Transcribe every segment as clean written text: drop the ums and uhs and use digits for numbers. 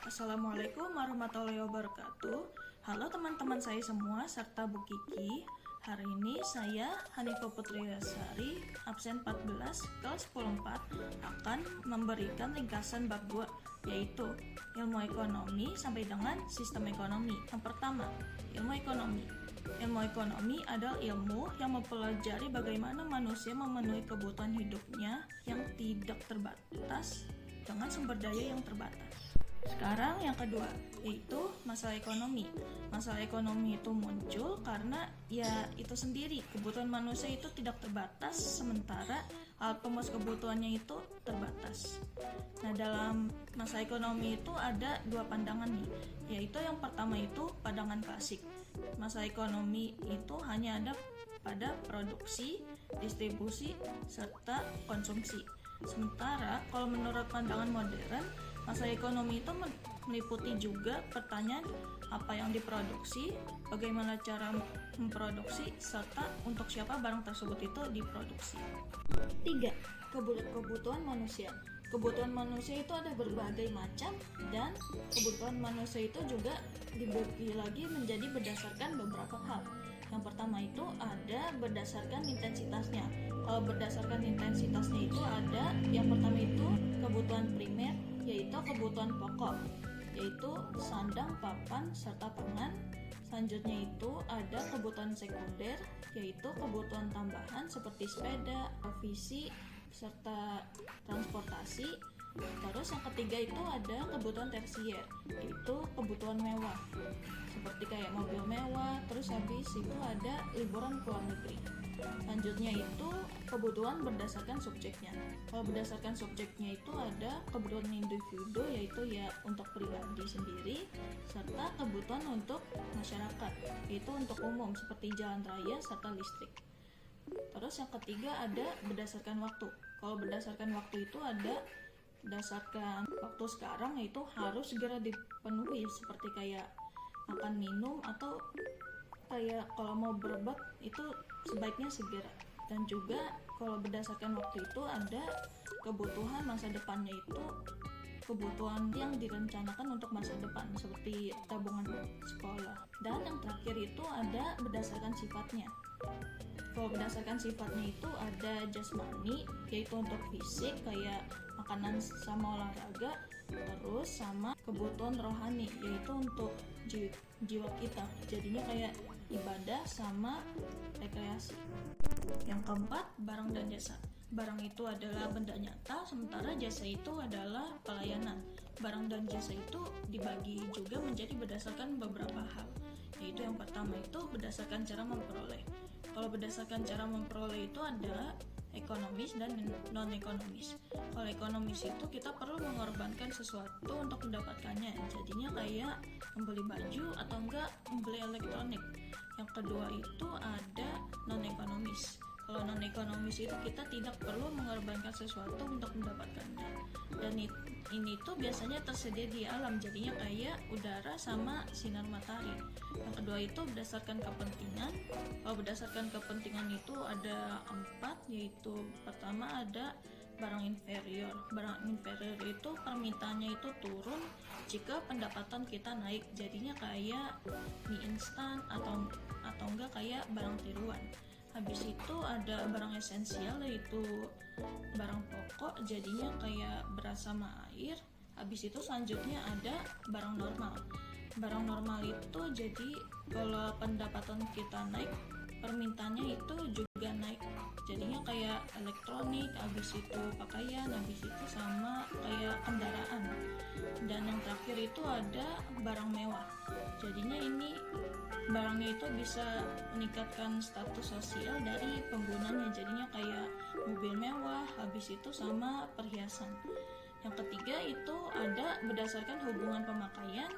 Assalamualaikum warahmatullahi wabarakatuh. Halo teman-teman saya semua serta Bu Kiki. Hari ini saya Hanifah Putri Rasari, absen 14, kelas 10-4, akan memberikan ringkasan bab 2, yaitu ilmu ekonomi sampai dengan sistem ekonomi. Yang pertama, ilmu ekonomi. Ilmu ekonomi adalah ilmu yang mempelajari bagaimana manusia memenuhi kebutuhan hidupnya yang tidak terbatas dengan sumber daya yang terbatas. Sekarang yang kedua, yaitu masalah ekonomi. Masalah ekonomi itu muncul karena ya itu sendiri, kebutuhan manusia itu tidak terbatas, sementara alat pemenuh kebutuhannya itu terbatas. Nah, dalam masalah ekonomi itu ada dua pandangan nih, yaitu yang pertama itu pandangan klasik. Masalah ekonomi itu hanya ada pada produksi, distribusi, serta konsumsi. Sementara kalau menurut pandangan modern, masalah ekonomi itu meliputi juga pertanyaan apa yang diproduksi, bagaimana cara memproduksi, serta untuk siapa barang tersebut itu diproduksi. 3. Kebutuhan manusia. Kebutuhan manusia itu ada berbagai macam, dan kebutuhan manusia itu juga dibagi lagi menjadi berdasarkan beberapa hal. Yang pertama itu ada berdasarkan intensitasnya. Kalau berdasarkan intensitasnya itu ada, yang pertama itu kebutuhan primer, yaitu kebutuhan pokok, yaitu sandang, papan, serta pangan. Selanjutnya itu ada kebutuhan sekunder, yaitu kebutuhan tambahan seperti sepeda, visi, serta transportasi. Terus yang ketiga itu ada kebutuhan tersier, yaitu kebutuhan mewah, seperti kayak mobil mewah. Terus habis itu ada liburan ke luar negeri. Selanjutnya itu kebutuhan berdasarkan subjeknya. Kalau berdasarkan subjeknya itu ada kebutuhan individu, yaitu ya untuk pribadi sendiri, serta kebutuhan untuk masyarakat, yaitu untuk umum seperti jalan raya serta listrik. Terus yang ketiga ada berdasarkan waktu. Kalau berdasarkan waktu itu ada berdasarkan waktu sekarang, yaitu harus segera dipenuhi, seperti kayak makan minum, atau kayak kalau mau berobat itu sebaiknya segera. Dan juga kalau berdasarkan waktu itu ada kebutuhan masa depannya, itu kebutuhan yang direncanakan untuk masa depan seperti tabungan sekolah. Dan yang terakhir itu ada berdasarkan sifatnya. Kalau berdasarkan sifatnya itu ada jasmani, yaitu untuk fisik kayak makanan sama olahraga. Terus sama kebutuhan rohani, yaitu untuk jiwa kita, jadinya kayak ibadah sama rekreasi. Yang keempat, barang dan jasa. Barang itu adalah benda nyata, sementara jasa itu adalah pelayanan. Barang dan jasa itu dibagi juga menjadi berdasarkan beberapa hal, yaitu yang pertama itu berdasarkan cara memperoleh. Kalau berdasarkan cara memperoleh itu ada ekonomis dan non-ekonomis. Kalau ekonomis itu kita perlu mengorbankan sesuatu untuk mendapatkannya, jadinya kayak membeli baju atau enggak membeli elektronik. Yang kedua itu ada non-ekonomis. Kalau non-ekonomis itu kita tidak perlu mengorbankan sesuatu untuk mendapatkannya, dan ini tuh biasanya tersedia di alam, jadinya kayak udara sama sinar matahari. Yang kedua itu berdasarkan kepentingan. Kalau berdasarkan kepentingan itu ada 4, yaitu pertama ada barang inferior. Barang inferior itu permintaannya itu turun jika pendapatan kita naik, jadinya kayak mie instan atau enggak kayak barang tiruan. Habis itu ada barang esensial, yaitu barang pokok, jadinya kayak beras sama air. Habis itu selanjutnya ada barang normal. Barang normal itu jadi kalau pendapatan kita naik, permintaannya itu juga naik, jadinya kayak elektronik, habis itu pakaian, habis itu sama kayak kendaraan. Dan yang terakhir itu ada barang mewah, jadinya ini barangnya itu bisa meningkatkan status sosial dari penggunanya, jadinya kayak mobil mewah, habis itu sama perhiasan. Yang ketiga itu ada berdasarkan hubungan pemakaian.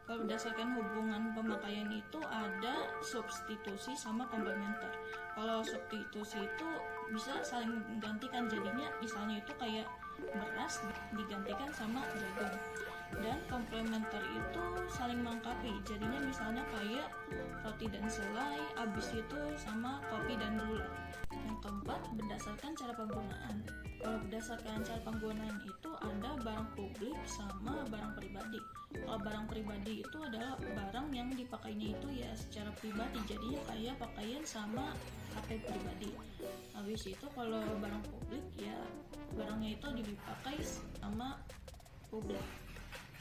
Kalau berdasarkan hubungan pemakaian itu ada substitusi sama komplementer. Kalau substitusi itu bisa saling menggantikan, jadinya misalnya itu kayak beras digantikan sama jagung. Dan komplementer itu saling melengkapi, jadinya misalnya kayak roti dan selai, habis itu sama kopi dan gula. Yang keempat, berdasarkan cara penggunaan. Kalau berdasarkan cara penggunaan itu ada barang publik sama barang pribadi. Kalau barang pribadi itu adalah barang yang dipakainya itu ya secara pribadi, jadinya kayak pakaian sama HP pribadi. Habis itu kalau barang publik ya barangnya itu dipakai sama publik.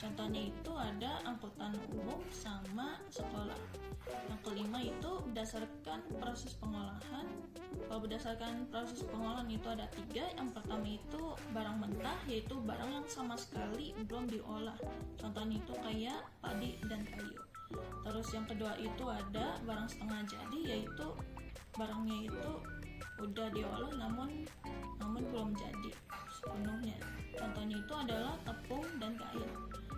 Contohnya itu ada angkutan umum sama sekolah. Yang kelima itu berdasarkan proses pengolahan. Kalau berdasarkan proses pengolahan itu ada 3. Yang pertama itu barang mentah, yaitu barang yang sama sekali belum diolah. Contohnya itu kayak padi dan kayu. Terus yang kedua itu ada barang setengah jadi, yaitu barangnya itu udah diolah namun belum jadi sepenuhnya. Contohnya itu adalah tepung dan kain.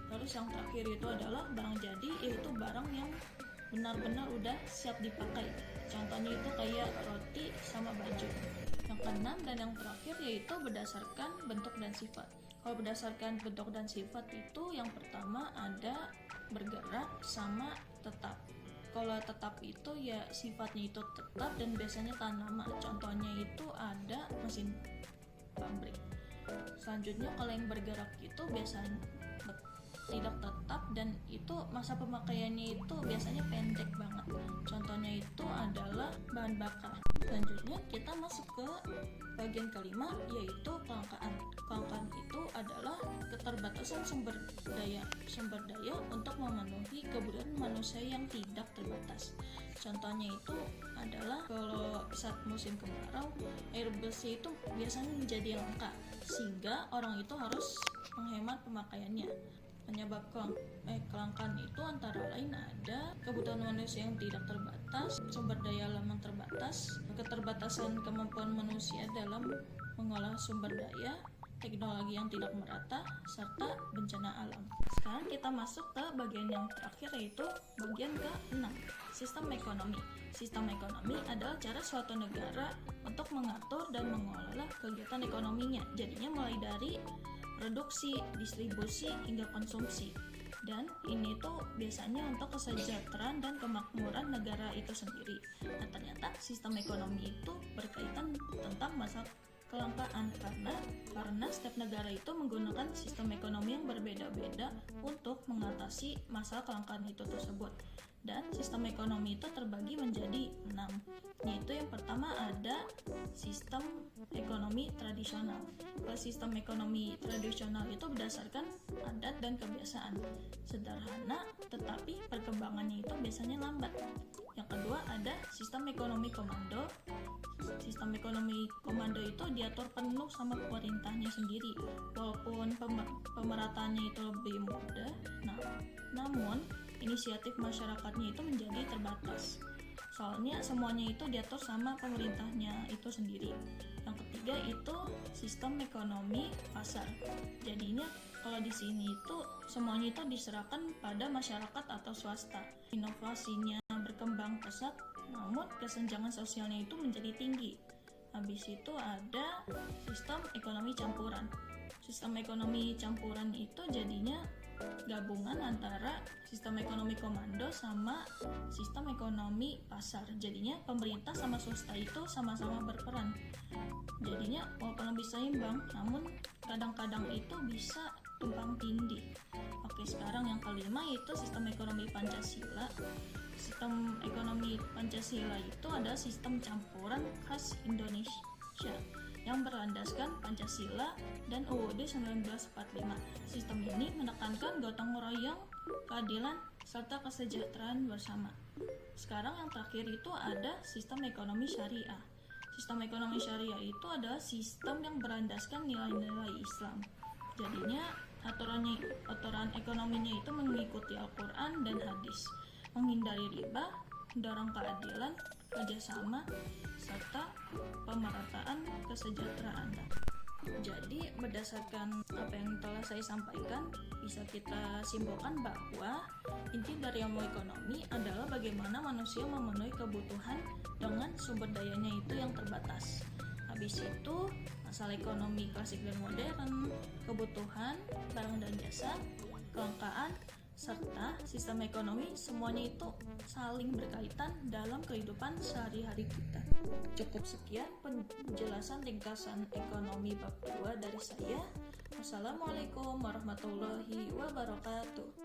Terus yang terakhir itu adalah barang jadi, yaitu barang yang benar-benar udah siap dipakai. Contohnya itu kayak roti sama baju. Yang keenam dan yang terakhir yaitu berdasarkan bentuk dan sifat. Kalau berdasarkan bentuk dan sifat itu yang pertama ada bergerak sama tetap. Kalau tetap itu ya sifatnya itu tetap dan biasanya tahan lama. Contohnya itu ada mesin pabrik. Selanjutnya kalau yang bergerak itu biasanya tidak tetap dan itu masa pemakaiannya itu biasanya pendek banget. Contohnya itu adalah bahan bakar. Selanjutnya kita masuk ke bagian kelima, yaitu kelangkaan. Kelangkaan itu adalah keterbatasan sumber daya untuk memenuhi kebutuhan manusia yang tidak terbatas. Contohnya itu adalah kalau saat musim kemarau, air bersih itu biasanya menjadi langka, sehingga orang itu harus menghemat pemakaiannya. Penyebab kelangkaan itu antara lain ada kebutuhan manusia yang tidak terbatas, sumber daya alam yang terbatas, keterbatasan kemampuan manusia dalam mengolah sumber daya, teknologi yang tidak merata, serta bencana alam. Sekarang kita masuk ke bagian yang terakhir, yaitu bagian ke-6, sistem ekonomi. Sistem ekonomi adalah cara suatu negara untuk mengatur dan mengelola kegiatan ekonominya. Jadinya mulai dari produksi, distribusi, hingga konsumsi. Dan ini tuh biasanya untuk kesejahteraan dan kemakmuran negara itu sendiri. Nah, ternyata sistem ekonomi itu berkaitan tentang masalah kelangkaan karena setiap negara itu menggunakan sistem ekonomi yang berbeda-beda untuk mengatasi masalah kelangkaan itu tersebut. Dan sistem ekonomi itu terbagi menjadi 6, yaitu yang pertama ada sistem ekonomi tradisional. Kalau sistem ekonomi tradisional itu berdasarkan adat dan kebiasaan, sederhana tetapi perkembangannya itu biasanya lambat. Yang kedua ada sistem ekonomi komando. Sistem ekonomi komando itu diatur penuh sama pemerintahnya sendiri, walaupun pemerataannya itu lebih mudah, namun inisiatif masyarakatnya itu menjadi terbatas. Soalnya semuanya itu diatur sama pemerintahnya itu sendiri. Yang ketiga itu sistem ekonomi pasar. Jadinya kalau di sini itu semuanya itu diserahkan pada masyarakat atau swasta. Inovasinya berkembang pesat, namun kesenjangan sosialnya itu menjadi tinggi. Habis itu ada sistem ekonomi campuran. Sistem ekonomi campuran itu jadinya gabungan antara sistem ekonomi komando sama sistem ekonomi pasar. Jadinya pemerintah sama swasta itu sama-sama berperan. Jadinya walaupun lebih seimbang, namun kadang-kadang itu bisa tumpang tindih. Oke, sekarang yang kelima yaitu sistem ekonomi Pancasila. Sistem ekonomi Pancasila itu adalah sistem campuran khas Indonesia yang berlandaskan Pancasila dan UUD 1945. Sistem ini menekankan gotong royong, keadilan, serta kesejahteraan bersama. Sekarang yang terakhir itu ada sistem ekonomi syariah. Sistem ekonomi syariah itu adalah sistem yang berlandaskan nilai-nilai Islam. Jadinya aturan ekonominya itu mengikuti Al-Quran dan hadis, menghindari riba, mendorong keadilan, kerjasama, serta pemerataan kesejahteraan. Jadi berdasarkan apa yang telah saya sampaikan, bisa kita simpulkan bahwa inti dari ilmu ekonomi adalah bagaimana manusia memenuhi kebutuhan dengan sumber dayanya itu yang terbatas. Habis itu masalah ekonomi klasik dan modern, kebutuhan barang dan jasa, kelangkaan, serta sistem ekonomi, semuanya itu saling berkaitan dalam kehidupan sehari-hari kita. Cukup sekian penjelasan ringkasan ekonomi bab 2 dari saya. Wassalamualaikum warahmatullahi wabarakatuh.